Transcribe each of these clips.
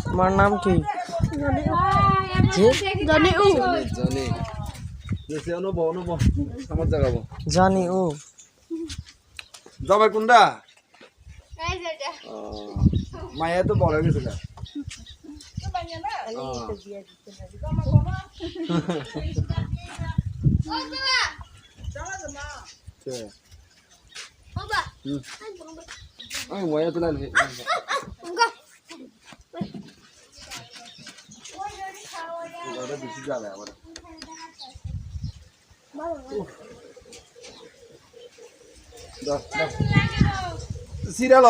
তোমার নাম কি? জানি ও জবাই কোনটা মায়া তো বড় গেছে না মায়া তো লাগে বেশি যাবে আবার সিরিয়াল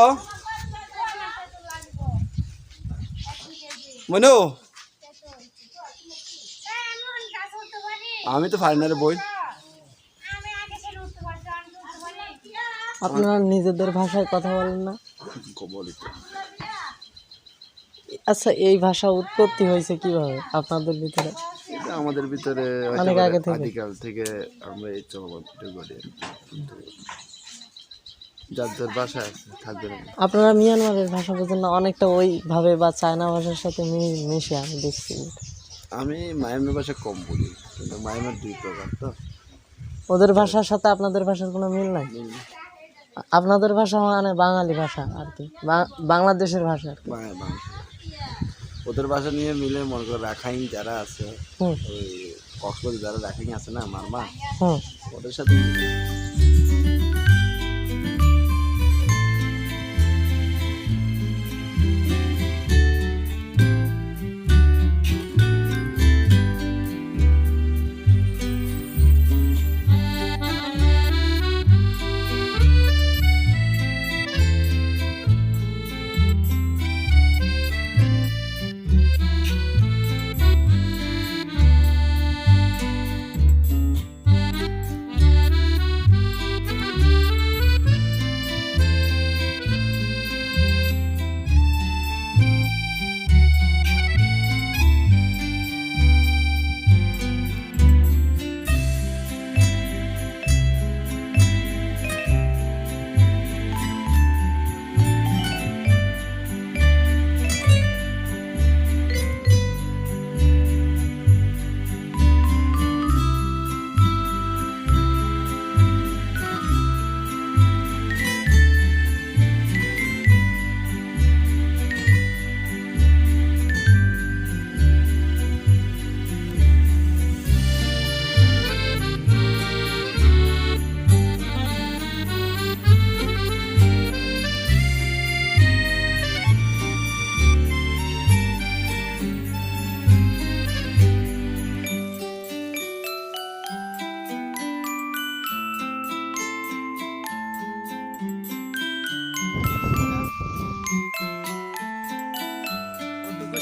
মনু আমি তো ফাইনালে বই আপনারা নিজেদের ভাষায় কথা বলেন না? আচ্ছা, এই ভাষা উৎপত্তি হয়েছে কিভাবে আপনাদের ভিতরে? আমাদের ভিতরে অনেক আগে থেকে আদিকাল থেকে আমরা এই চলমান করি যার যার ভাষা আছে থাকবে না। আপনারা মিয়ানমারের ভাষা বোঝেন না? অনেকটা ওইভাবে বা চায়না ভাষার সাথে মিশে আমি দেখছি। আমি মায়ানমার ভাষা কম বলি, কিন্তু মায়ানমার দুই প্রকার তো। ওদের ভাষার সাথে আপনাদের ভাষার কোনো মিল নাই? আপনাদের ভাষা মানে বাঙালি ভাষা আর কি, বাংলাদেশের ভাষা আর কি। ওদের ভাষা নিয়ে মিলে মনে করো রাখাইন যারা আছে, ওই কক্সবাজার যারা রাখাইন আছে না মারমা, ওদের সাথে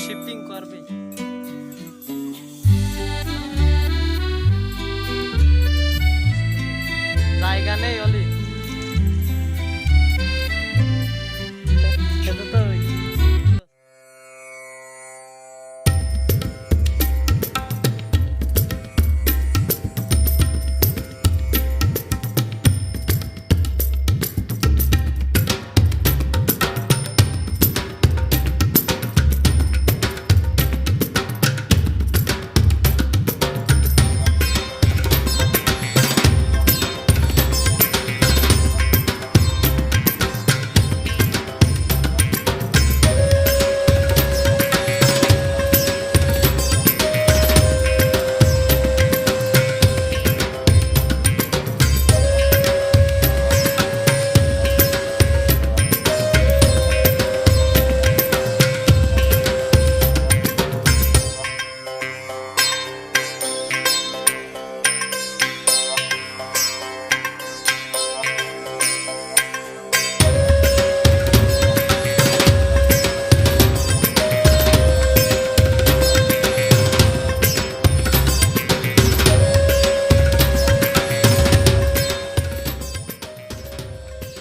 শিফটিং করবে। জায়গা নেই অলি।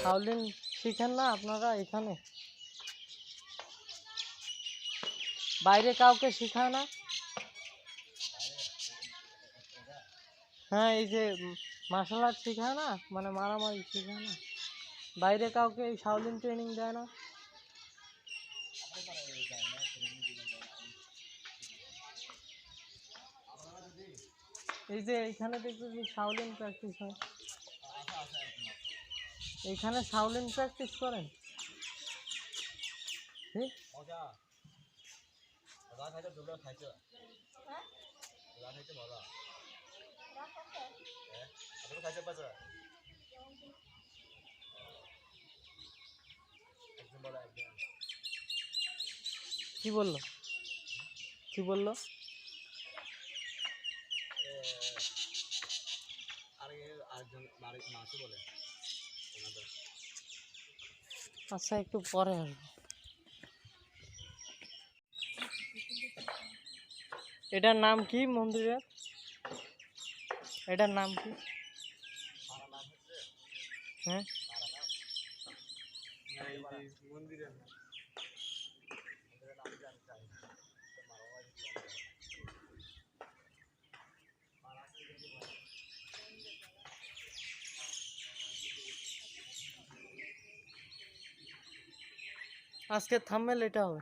শাওলিন শিখেন না আপনারা এখানে? বাইরে কাউকে শেখায় না? হ্যাঁ, এই যে মার্শাল আর্ট শেখায় না, মানে মারামারি শেখায় না? বাইরে কাউকে এই শাওলিন ট্রেনিং দেয় না? এই যে এইখানে দেখতেছি শাওলিন প্র্যাকটিস হয়, এইখানে শাওলিন প্র্যাকটিস করেন? জি? কি বললো, কি বললো? আচ্ছা একটু পরে আসবো। এটার নাম কি মন্দিরের? এটার নাম কি? হ্যাঁ আজকে থাম্বনেল এটা হবে।